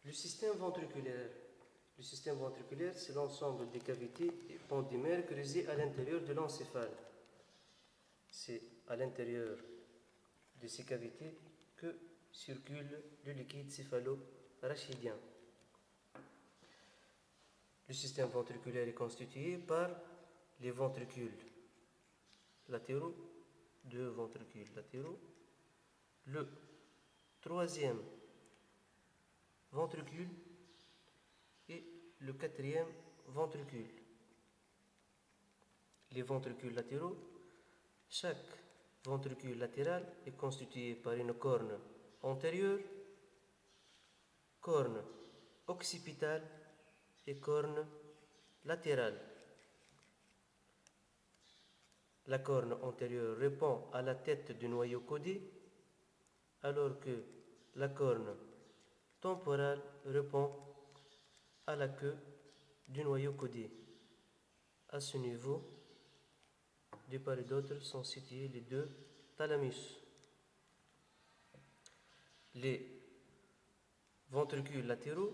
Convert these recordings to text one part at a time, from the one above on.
Le système ventriculaire. Le système ventriculaire, c'est l'ensemble des cavités épendymères creusées à l'intérieur de l'encéphale. C'est à l'intérieur de ces cavités que circule le liquide céphalo-rachidien. Le système ventriculaire est constitué par les ventricules latéraux, deux ventricules latéraux, le troisième ventricule et le quatrième ventricule. Les ventricules latéraux, chaque ventricule latéral est constitué par une corne antérieure, corne occipitale et corne latérale. La corne antérieure répond à la tête du noyau codé, alors que la corne temporale répond à la queue du noyau codé. À ce niveau, de part et d'autre sont situés les deux thalamus. Les ventricules latéraux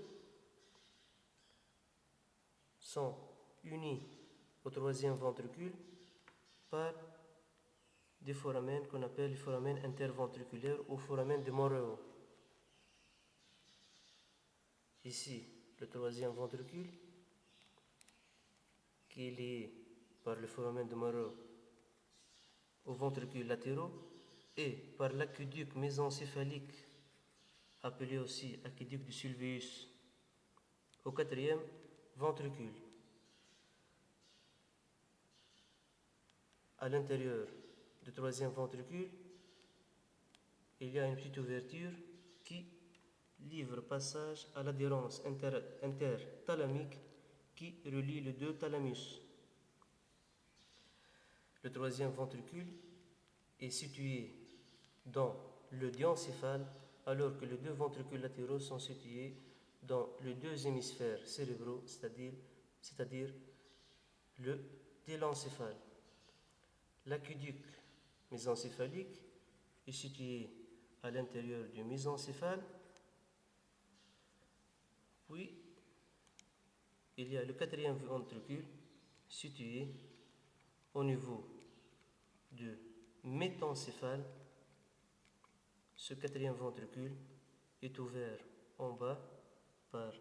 sont unis au troisième ventricule par des foramènes qu'on appelle les foramènes interventriculaires ou foramènes de Monro. Ici, le troisième ventricule qui est lié par le foramen de Monro aux ventricules latéraux et par l'aqueduc mésencéphalique, appelé aussi aqueduc de Sylvius, au quatrième ventricule. À l'intérieur du troisième ventricule, il y a une petite ouverture qui livre passage à l'adhérence interthalamique qui relie les deux thalamus. Le troisième ventricule est situé dans le diencéphale, alors que les deux ventricules latéraux sont situés dans les deux hémisphères cérébraux, c'est-à-dire le télencéphale. L'aqueduc mésencéphalique est situé à l'intérieur du mésencéphale, puis il y a le quatrième ventricule situé au niveau du métencéphale. Ce quatrième ventricule est ouvert en bas par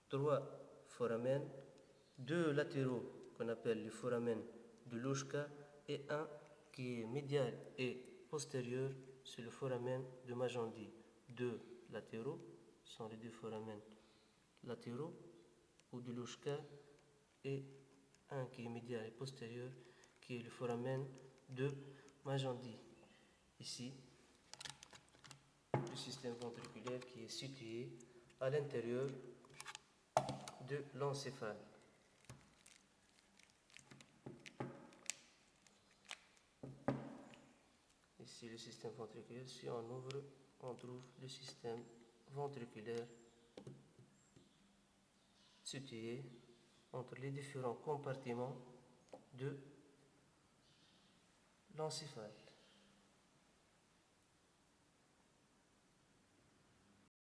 trois foramènes, deux latéraux qu'on appelle les foramènes de Louchka et un qui est médial et postérieur, c'est le foramen de Magendie. Deux latéraux sont les deux foramènes latéraux ou de Louchka et un qui est médial et postérieur qui est le foramen de Magendie. Ici, le système ventriculaire qui est situé à l'intérieur de l'encéphale. Ici, le système ventriculaire, si on ouvre, on trouve le système ventriculaire situé entre les différents compartiments de l'encéphale.